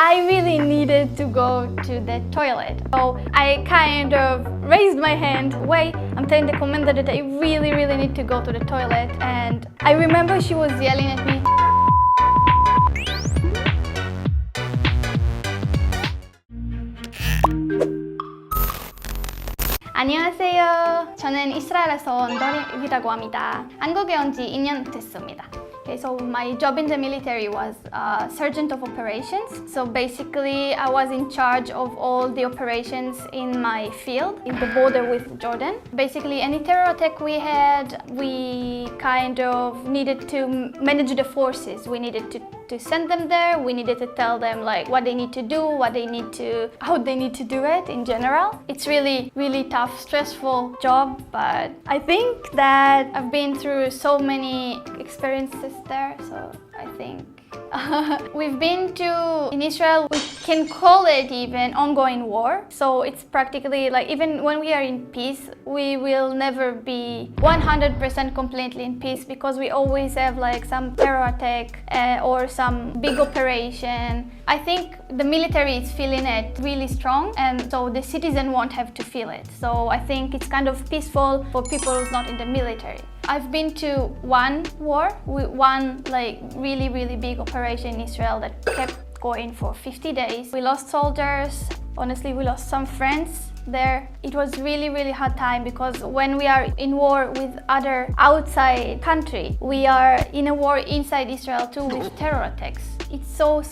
I really needed to go to the toilet. So I kind of raised my hand. Wait, I'm telling the commander that I really need to go to the toilet. And I remember she was yelling at me. 안녕하세요. 저는 이스라엘에서 온 도리라고 합니다. 한국에 온 지 2년 됐습니다. Okay, so my job in the military was sergeant of operations. So basically, I was in charge of all the operations in my field, in the border with Jordan. Basically, any terror attack we had, we kind of needed to manage the forces. We needed to send them there. We needed to tell them like what they need to do, how they need to do it in general. It's really tough, stressful job, but I think that I've been through so many experiences there, so I think we've been to, in Israel, we can call it even ongoing war. So it's practically like even when we are in peace, we will never be 100% completely in peace because we always have like some terror attack or some big operation. I think the military is feeling it really strong, and so the citizen won't have to feel it. So I think it's kind of peaceful for people who's not in the military. I've been to one war, one like really big operation in Israel that kept going for 50 days. We lost soldiers, honestly we lost some friends there. It was really hard time because when we are in war with other outside country, we are in a war inside Israel too with terror attacks. It's so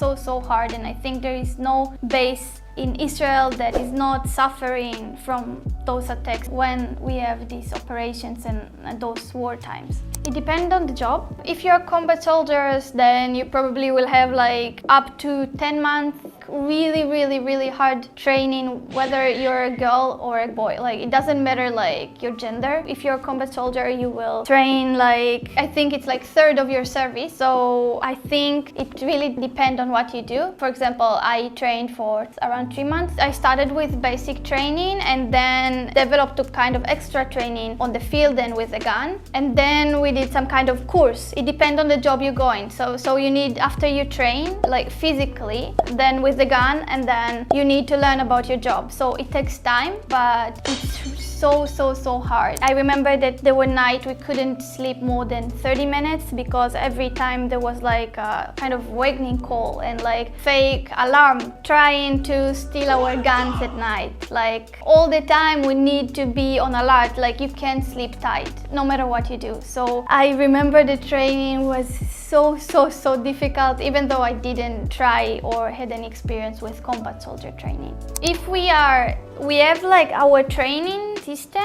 hard, and I think there is no base in Israel that is not suffering from those attacks when we have these operations and those war times. It depends on the job. If you're combat soldiers, then you probably will have like up to 10 months really hard training, whether you're a girl or a boy. Like it doesn't matter like your gender. If you're a combat soldier, you will train like, I think it's like third of your service. So I think it really depends on what you do. For example, I trained for around 3 months. I started with basic training and then developed to kind of extra training on the field and with a gun. And then we did some kind of course. It depends on the job you're going. So you need, after you train, like physically, then with the gun, and then you need to learn about your job. So it takes time, but it's so hard. I remember that there were nights we couldn't sleep more than 30 minutes because every time there was like a kind of wakening call and like fake alarm trying to steal our guns at night. Like all the time we need to be on alert, like you can't sleep tight no matter what you do. So I remember the training was so difficult, even though I didn't try or had any experience with combat soldier training. If we have like our training system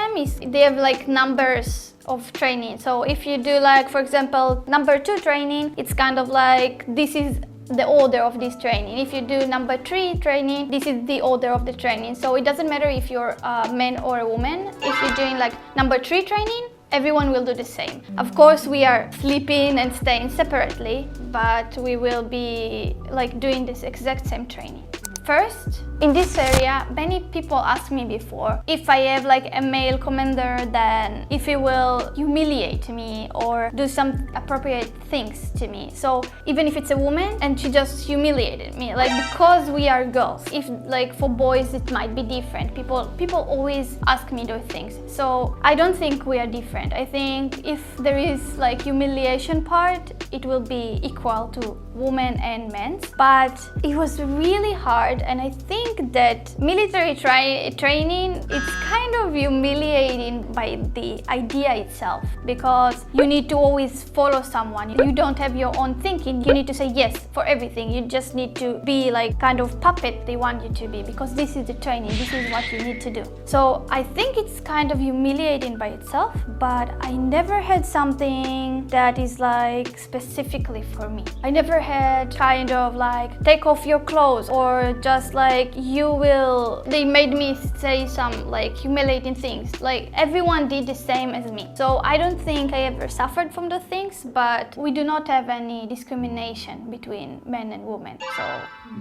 they have like numbers of training. So if you do like, for example, number 2 training, it's kind of like this is the order of this training. If you do number 3 training, this is the order of the training. So it doesn't matter if you're a man or a woman. If you're doing like number 3 training, everyone will do the same. Of course, we are sleeping and staying separately, but we will be like doing this exact same training. First, in this area, many people asked me before if I have like a male commander, then if he will humiliate me or do some appropriate things to me. So even if it's a woman and she just humiliated me, like because we are girls. If like for boys it might be different. People always ask me those things. So I don't think we are different. I think if there is like humiliation part, it will be equal to women and men. But it was really hard, and I think that military training it's kind of humiliating by the idea itself, because you need to always follow someone. You don't have your own thinking. You need to say yes for everything. You just need to be like kind of puppet they want you to be, because this is the training, this is what you need to do. So I think it's kind of humiliating by itself, but I never had something that is like specifically for me. I never had kind of like take off your clothes or just like they made me say some like humiliating things. Like everyone did the same as me. So I don't think I ever suffered from those things, but we do not have any discrimination between men and women. So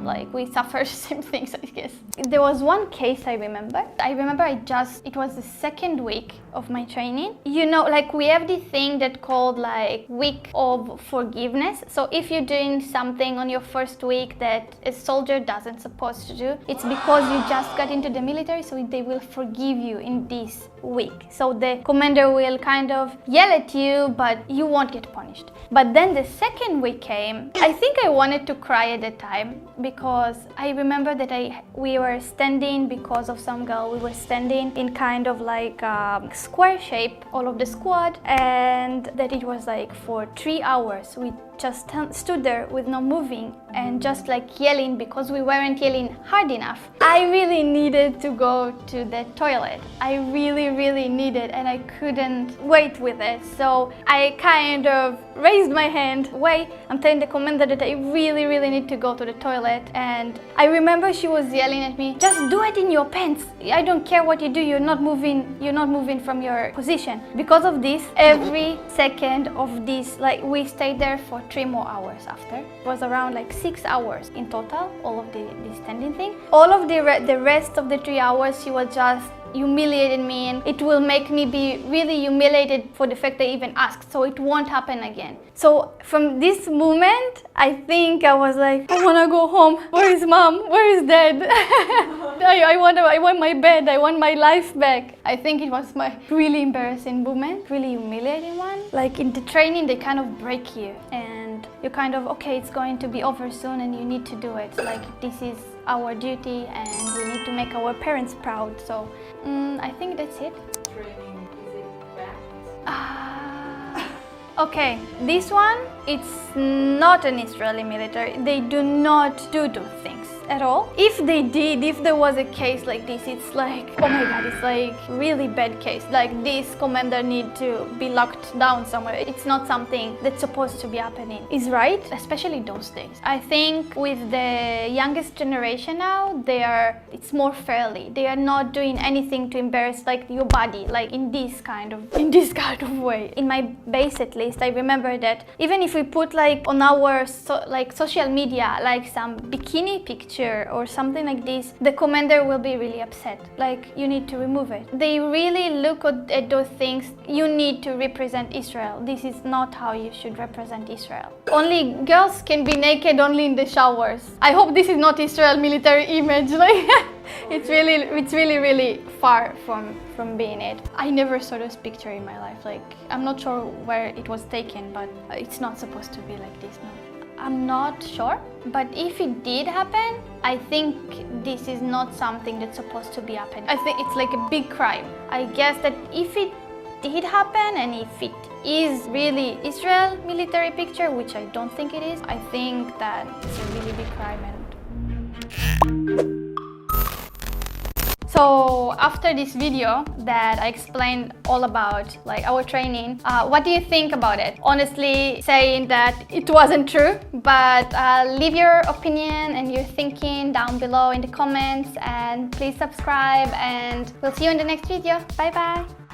like we suffer the same things, I guess. There was one case I remember. It was the second week of my training. You know, like we have this thing that called like week of forgiveness. So if you're doing doing something on your first week that a soldier doesn't supposed to do, it's because you just got into the military, so they will forgive you in this week. So the commander will kind of yell at you, but you won't get punished. But then the second week came. I think I wanted to cry at the time because I remember that we were standing because of some girl. We were standing in kind of like square shape, all of the squad, and that it was like for 3 hours. We just stood there with no moving and just like yelling because we weren't yelling hard enough. I really needed to go to the toilet. I really needed, and I couldn't wait with it. So I kind of raised my hand. Wait, I'm telling the commander that I really need to go to the toilet. And I remember she was yelling at me, just do it in your pants. I don't care what you do, you're not moving from your position. Because of this, every second of this, like we stayed there for 3 more hours after. It was around like 6 hours in total, all of the standing thing. All of the rest of the 3 hours, she was just humiliated me, and it will make me be really humiliated for the fact they even asked, so it won't happen again. So from this moment, I think I was like, I wanna go home. Where is mom? Where is dad? I want my bed. I want my life back. I think it was my really embarrassing moment, really humiliating one. Like in the training, they kind of break you, and you're kind of, okay, it's going to be over soon, and you need to do it. Like this is our duty, and we need to make our parents proud. So I think that's it. Training, is it fact? Okay, this one, it's not an Israeli military. They do not do those things at all. If they did, if there was a case like this, it's like, oh my god, it's like really bad case. Like this commander need to be locked down somewhere. It's not something that's supposed to be happening. Is right, especially those days. I think with the youngest generation now, it's more fairly. They are not doing anything to embarrass like your body, like in this kind of way. In my base at least, I remember that even if we put like on our social media, like some bikini picture or something like this, the commander will be really upset. Like, you need to remove it. They really look at those things. You need to represent Israel. This is not how you should represent Israel. Only girls can be naked only in the showers. I hope this is not Israel military image. Like it's really far from being it. I never saw this picture in my life. Like, I'm not sure where it was taken, but it's not supposed to be like this, no. I'm not sure, but if it did happen, I think this is not something that's supposed to be happening. I think it's like a big crime. I guess that if it did happen, and if it is really Israel military picture, which I don't think it is, I think that it's a really big crime. So after this video that I explained all about like our training, what do you think about it? Honestly saying that it wasn't true, but leave your opinion and your thinking down below in the comments, and please subscribe, and we'll see you in the next video. Bye bye!